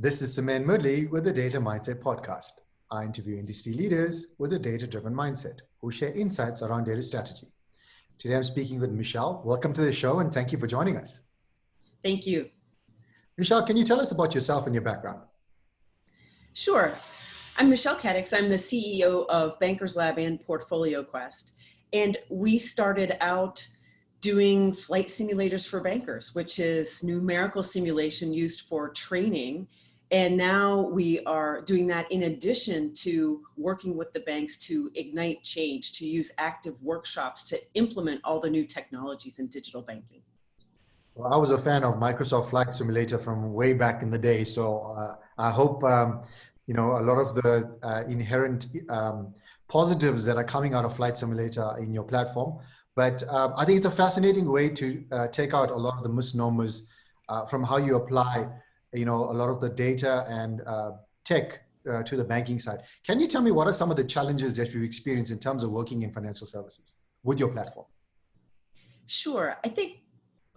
This is Suman Moodley with the Data Mindset Podcast. I interview industry leaders with a data-driven mindset who share insights around data strategy. Today I'm speaking with Michelle. Welcome to the show and thank you for joining us. Thank you. Michelle, can you tell us about yourself and your background? Sure. I'm Michelle Katics. I'm the CEO of BankersLab and Portfolio Quest. And we started out doing flight simulators for bankers, which is numerical simulation used for training. And now we are doing that in addition to working with the banks to ignite change, to use active workshops to implement all the new technologies in digital banking. Well, I was a fan of Microsoft Flight Simulator from way back in the day. So I hope, a lot of the inherent positives that are coming out of Flight Simulator in your platform. But I think it's a fascinating way to take out a lot of the misnomers from how you apply, a lot of the data and tech to the banking side. Can you tell me what are some of the challenges that you experience in terms of working in financial services with your platform? Sure. I think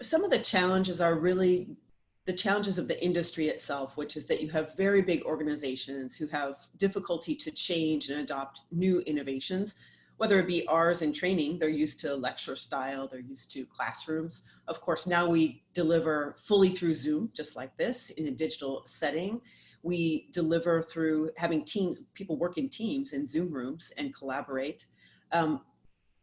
some of the challenges are really the challenges of the industry itself, which is that you have very big organizations who have difficulty to change and adopt new innovations, whether it be ours in training. They're used to lecture style, they're used to classrooms. Of course, now we deliver fully through Zoom, just like this, in a digital setting. We deliver through having people work in teams in Zoom rooms and collaborate. And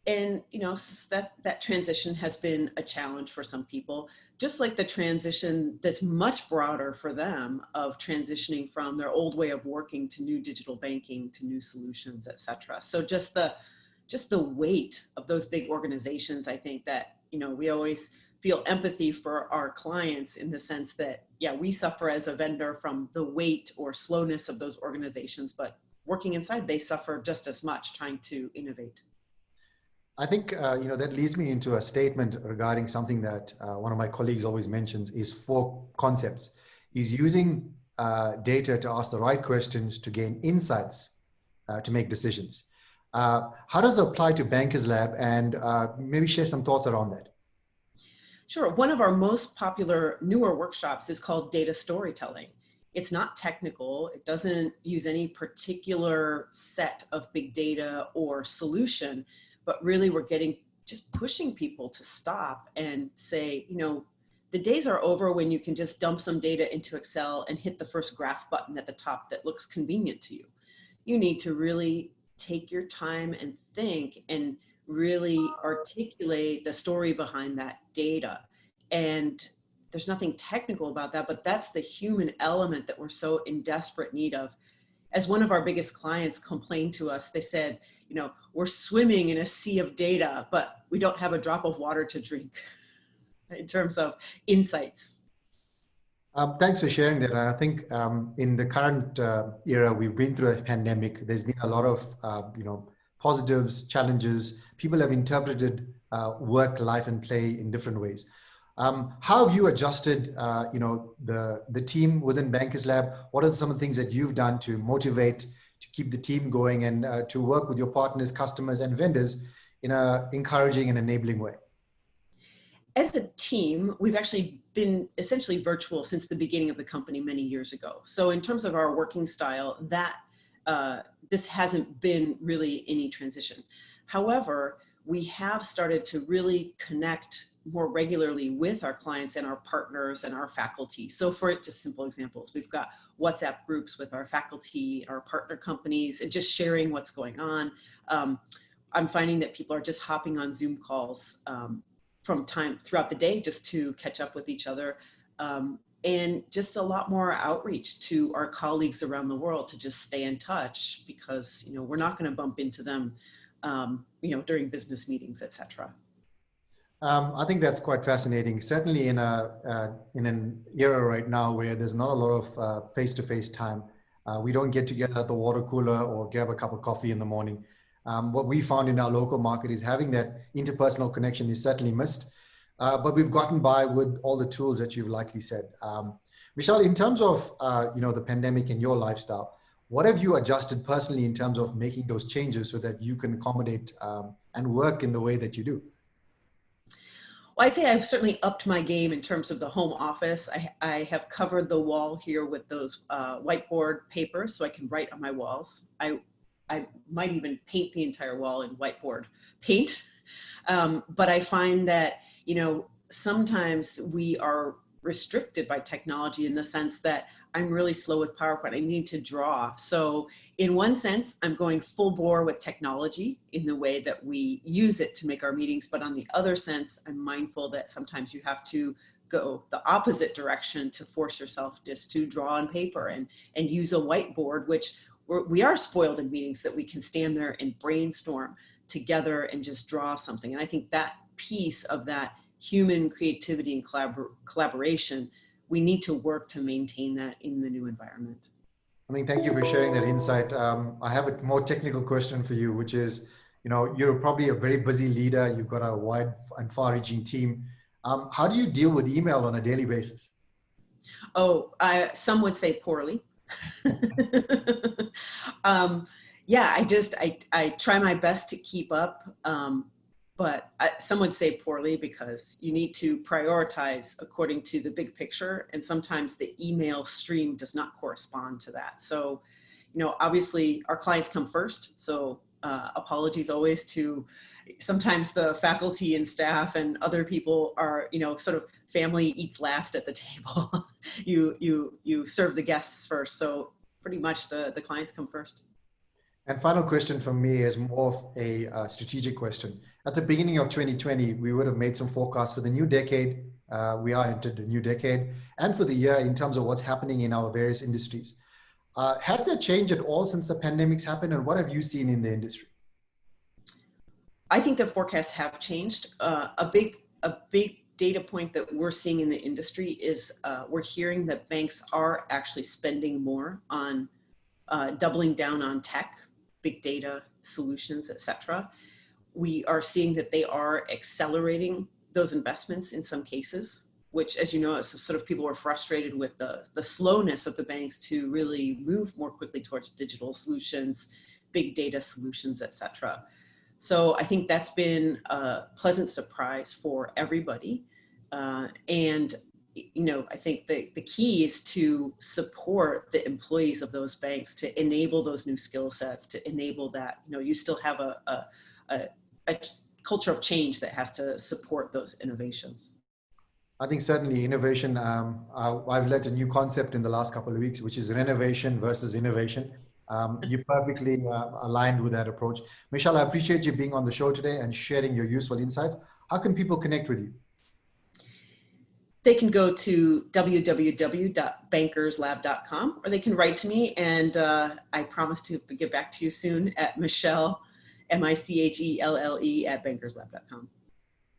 that transition has been a challenge for some people, just like the transition that's much broader for them of transitioning from their old way of working to new digital banking, to new solutions, et cetera. So just the weight of those big organizations, I think that, we always feel empathy for our clients in the sense that, we suffer as a vendor from the weight or slowness of those organizations, but working inside, they suffer just as much trying to innovate. I think, that leads me into a statement regarding something that one of my colleagues always mentions is 4 concepts. He's using data to ask the right questions to gain insights to make decisions. How does it apply to BankersLab, and maybe share some thoughts around that? Sure. One of our most popular newer workshops is called data storytelling. It's not technical. It doesn't use any particular set of big data or solution, but really we're just pushing people to stop and say, the days are over when you can just dump some data into Excel and hit the first graph button at the top that looks convenient to you. You need to really take your time and think and really articulate the story behind that data. And there's nothing technical about that, but that's the human element that we're so in desperate need of. As one of our biggest clients complained to us, they said, we're swimming in a sea of data, but we don't have a drop of water to drink in terms of insights. Thanks for sharing that. And I think in the current era, we've been through a pandemic. There's been a lot of, positives, challenges. People have interpreted work, life, and play in different ways. How have you adjusted, the team within BankersLab? What are some of the things that you've done to motivate, to keep the team going, and to work with your partners, customers, and vendors in an encouraging and enabling way? As a team, we've actually been essentially virtual since the beginning of the company many years ago. So in terms of our working style, this hasn't been really any transition. However, we have started to really connect more regularly with our clients and our partners and our faculty. So for just simple examples, we've got WhatsApp groups with our faculty, our partner companies, and just sharing what's going on. I'm finding that people are just hopping on Zoom calls from time throughout the day just to catch up with each other. And just a lot more outreach to our colleagues around the world to just stay in touch, because we're not going to bump into them during business meetings, etc. I think that's quite fascinating. Certainly in an era right now where there's not a lot of face-to-face time, we don't get together at the water cooler or grab a cup of coffee in the morning. What we found in our local market is having that interpersonal connection is certainly missed. But we've gotten by with all the tools that you've likely said. Michelle, in terms of the pandemic and your lifestyle, what have you adjusted personally in terms of making those changes so that you can accommodate and work in the way that you do? Well, I'd say I've certainly upped my game in terms of the home office. I have covered the wall here with those whiteboard papers so I can write on my walls. I might even paint the entire wall in whiteboard paint. But I find that, sometimes we are restricted by technology in the sense that I'm really slow with PowerPoint. I need to draw. So in one sense, I'm going full bore with technology in the way that we use it to make our meetings. But on the other sense, I'm mindful that sometimes you have to go the opposite direction to force yourself just to draw on paper and use a whiteboard, which we are spoiled in meetings that we can stand there and brainstorm together and just draw something. And I think that piece of that human creativity and collaboration, we need to work to maintain that in the new environment. I mean, thank you for sharing that insight. I have a more technical question for you, which is, you're probably a very busy leader. You've got a wide and far-reaching team. How do you deal with email on a daily basis? Oh, some would say poorly. Yeah, I try my best to keep up. But some would say poorly because you need to prioritize according to the big picture. And sometimes the email stream does not correspond to that. So, obviously our clients come first. So apologies always to sometimes the faculty and staff and other people are, sort of family eats last at the table. you serve the guests first. So pretty much the clients come first. And final question from me is more of a strategic question. At the beginning of 2020, we would have made some forecasts for the new decade. We are entered the new decade, and for the year in terms of what's happening in our various industries. Has that changed at all since the pandemic's happened, and what have you seen in the industry? I think the forecasts have changed. A big data point that we're seeing in the industry is we're hearing that banks are actually spending more on doubling down on tech, big data solutions, et cetera. We are seeing that they are accelerating those investments in some cases, which, as you know, sort of people were frustrated with the slowness of the banks to really move more quickly towards digital solutions, big data solutions, et cetera. So I think that's been a pleasant surprise for everybody. And I think the key is to support the employees of those banks to enable those new skill sets, to enable that, you still have a culture of change that has to support those innovations. I think certainly innovation, I've learned a new concept in the last couple of weeks, which is renovation versus innovation. You perfectly aligned with that approach. Michelle, I appreciate you being on the show today and sharing your useful insights. How can people connect with you? They can go to www.bankerslab.com, or they can write to me, and I promise to get back to you soon at Michelle, Michelle, at bankerslab.com.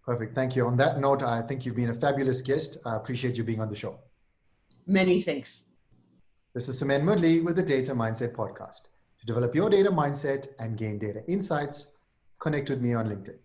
Perfect. Thank you. On that note, I think you've been a fabulous guest. I appreciate you being on the show. Many thanks. This is Suman Moodley with the Data Mindset Podcast. To develop your data mindset and gain data insights, connect with me on LinkedIn.